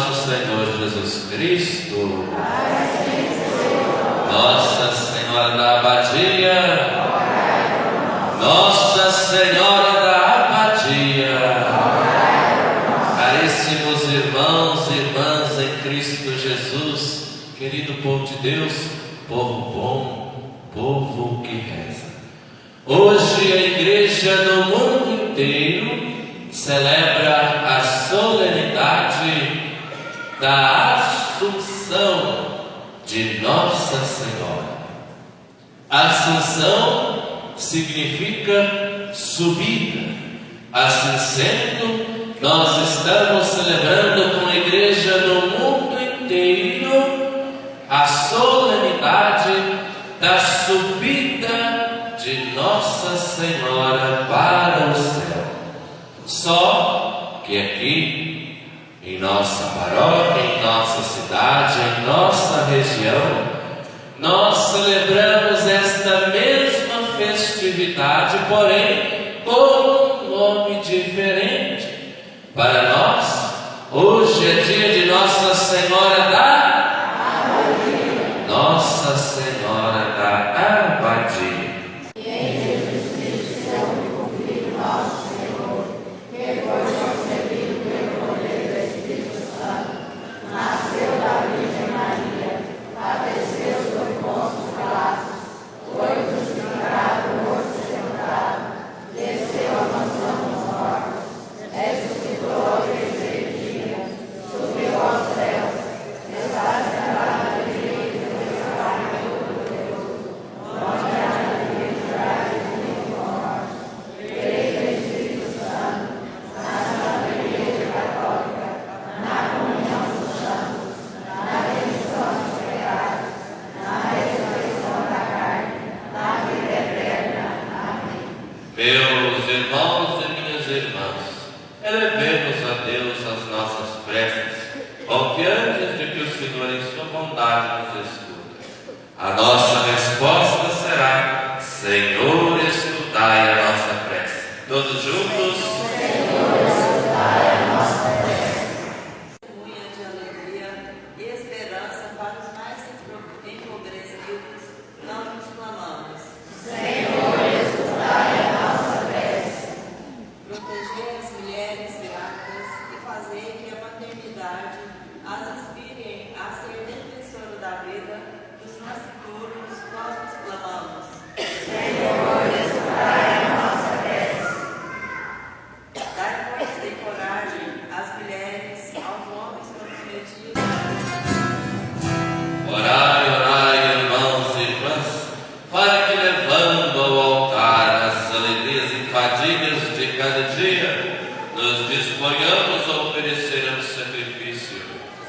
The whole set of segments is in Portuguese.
nosso Senhor Jesus Cristo. Nossa Senhora da Abadia, Nossa Senhora da Abadia, caríssimos irmãos e irmãs em Cristo Jesus, querido povo de Deus, povo bom, povo que reza. Hoje a igreja no mundo inteiro celebra a solenidade da Assunção de Nossa Senhora. Assunção significa subida. Assim sendo, nós estamos celebrando com a igreja no mundo inteiro a solenidade da subida de Nossa Senhora para o céu. Só que aqui, em nossa paróquia, em nossa cidade, em nossa região, nós celebramos esta mesma festividade, porém com um nome diferente. Para nós, hoje é dia de Nossa Senhora da Abadia. Nossa Senhora da Abadia. Meus irmãos e minhas irmãs, elevemos a Deus as nossas preces, confiantes de que o Senhor em sua bondade nos escuta. A nossa resposta será: Senhor, escutai a nossa prece. Todos juntos. Senhor, escutai a nossa prece. Testemunha de alegria e esperança para os mais empobrecidos, nós nos clamamos. Senhor, escutai a nossa prece. Proteger as mulheres grávidas e fazer que a maternidade as inspire a ser defensora da vida dos nascidos, nós nos clamamos. Senhor, escutai a nossa prece. Dai força e coragem às mulheres, aos homens comprometidos. Orai, orai, irmãos e irmãs, para que, levando ao altar as alegrias e fadigas de cada dia, nos disponhamos a oferecer um sacrifício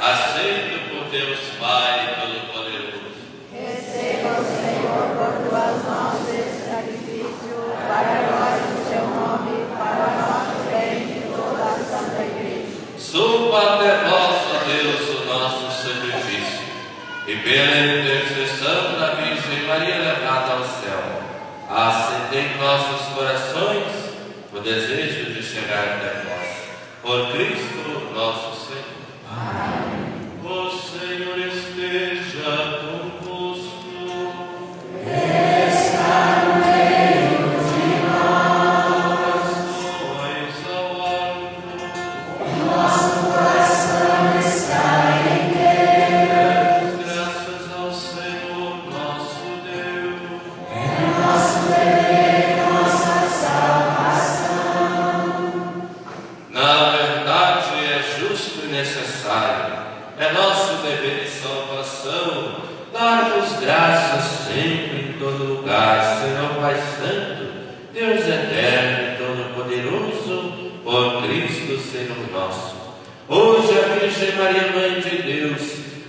aceito por Deus Pai Todo-Poderoso. Receba o Senhor por tuas mãos esse sacrifício, para a glória do seu nome, para o nosso bem e de toda a Santa Igreja. Suba até vós, ó Deus, o nosso sacrifício, e pela intercessão da Virgem Maria levada ao céu, acendei em nossos corações o desejo de chegar até vós. Por Cristo nosso Senhor. Amém. O Senhor esteja convosco. Está no meio de nós. Sois ao alto. Nosso coração está em Deus. Graças ao Senhor nosso Deus. É nosso dever, nossa salvação. Na verdade, é justo e necessário, é nosso dever de salvação, dar-vos graças sempre em todo lugar, Senhor Pai Santo, Deus eterno e todo-poderoso, por Cristo Senhor nosso. Hoje a Virgem Maria, Mãe de Deus,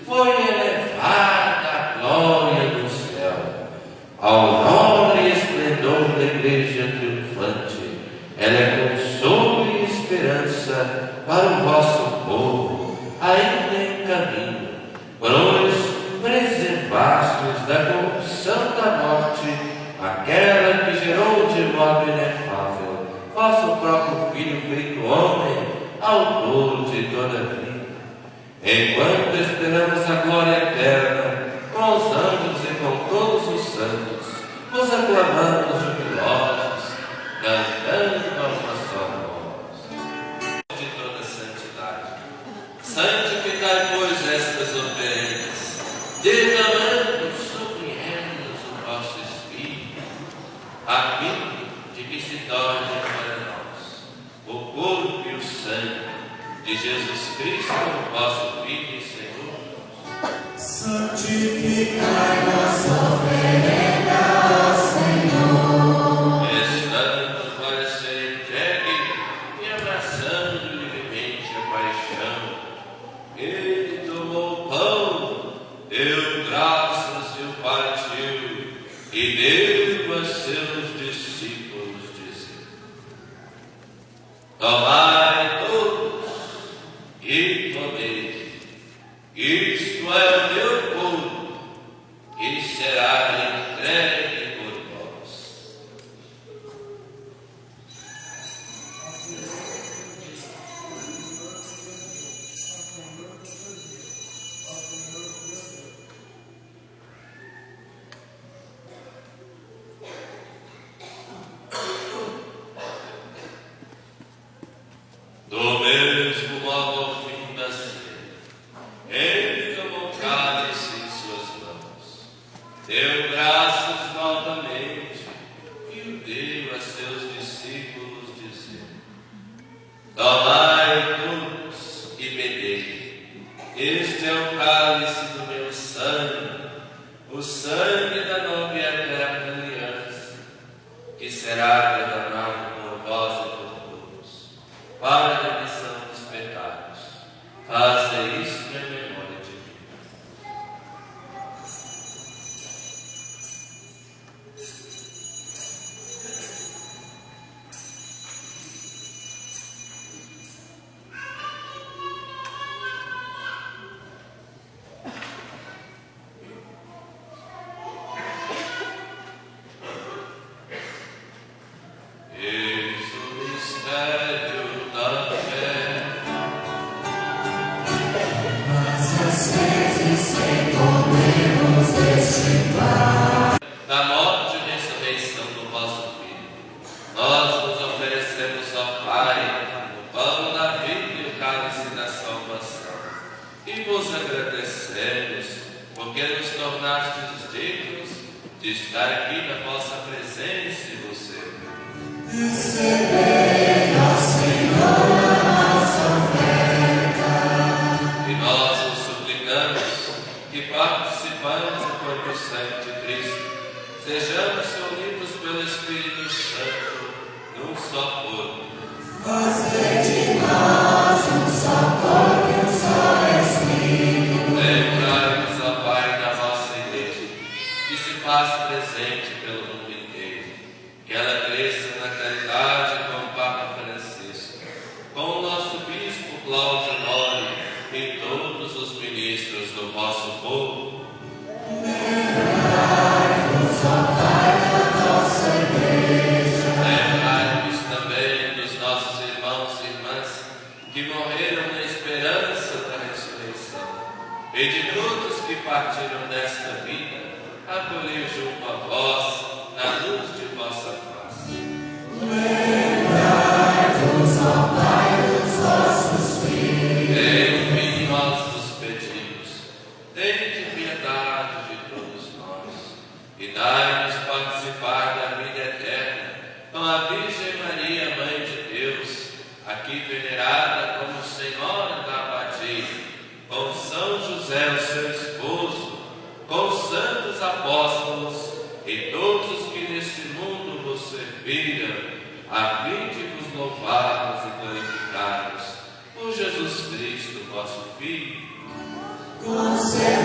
foi elevada à glória do céu, ao nobre esplendor da Igreja triunfante. Ela é consolo e esperança para o vosso povo, ainda em caminho, pois preservastes da corrupção da morte aquela que gerou de modo inefável vosso próprio Filho feito homem, autor de toda a vida. enquanto esperamos a glória eterna, com os anjos e com todos os santos, vos aclamamos jubilosos, cantando a uma só voz. De toda santidade, santificai, pois, estas oferendas, derramando sobre elas o vosso Espírito, a fim de que se torne para nós o corpo e o sangue de Jesus Cristo, vosso Filho e Senhor. Santificai nossa oferenda, Senhor. Estando para ser entregue e abraçando livremente a paixão, ele tomou o pão, deu graças e o partiu, e deu a seus discípulos, dizendo: tomai todos e comei, isto é o meu corpo, que será entregue por vós. Do mesmo modo, ao fim da ceia, ele tomou o cálice em suas mãos, deu graças novamente e o deu a seus discípulos, dizendo: tomai todos e bebei, este é o cálice do meu sangue, o sangue da nova e eterna aliança, que será derramado por vós e por todos, para a remissão dos pecados. Faze isto em memória de mim. Eis o mistério da fé. Mas às vezes que comemos deste pão, Da morte e ressurreição do vosso Filho, nós vos oferecemos ao Pai o pão da vida e o cálice da salvação, e vos agradecemos, porque nos tornastes dignos de estar aqui na vossa presença e vos servir. recebei, ó Senhor, a nossa oferta. E nós vos suplicamos que, participando do corpo e sangue de Cristo, sejamos unidos pelo Espírito Santo num só corpo. Fazei de nós um só corpo e um só Espírito. Lembrai-nos, ó Pai, da vossa Igreja, que se faz presente pelo mundo inteiro, que ela cresça na caridade com o Papa Francisco, com o nosso Bispo Cláudio Honório e todos os ministros do vosso povo. Lembrai-nos, ó Pai, da nossa Igreja. Lembrai-nos também dos nossos irmãos e irmãs que morreram na esperança da ressurreição, e de todos que partiram desta vida, acolhei junto a vós, na luz de vossa face. Lembrai-nos, ó Pai, dos vossos filhos. Em nós vos pedimos, tende piedade de todos nós, e dai-nos participar da vida eterna com a Virgem Maria, Mãe de Deus, aqui venerada como Senhora da Abadia, com São José, o seu esposo, com os santos apóstolos e todos os que neste mundo vos serviram, a fim de vos louvarmos e glorificarmos por Jesus Cristo, vosso Filho. Conceda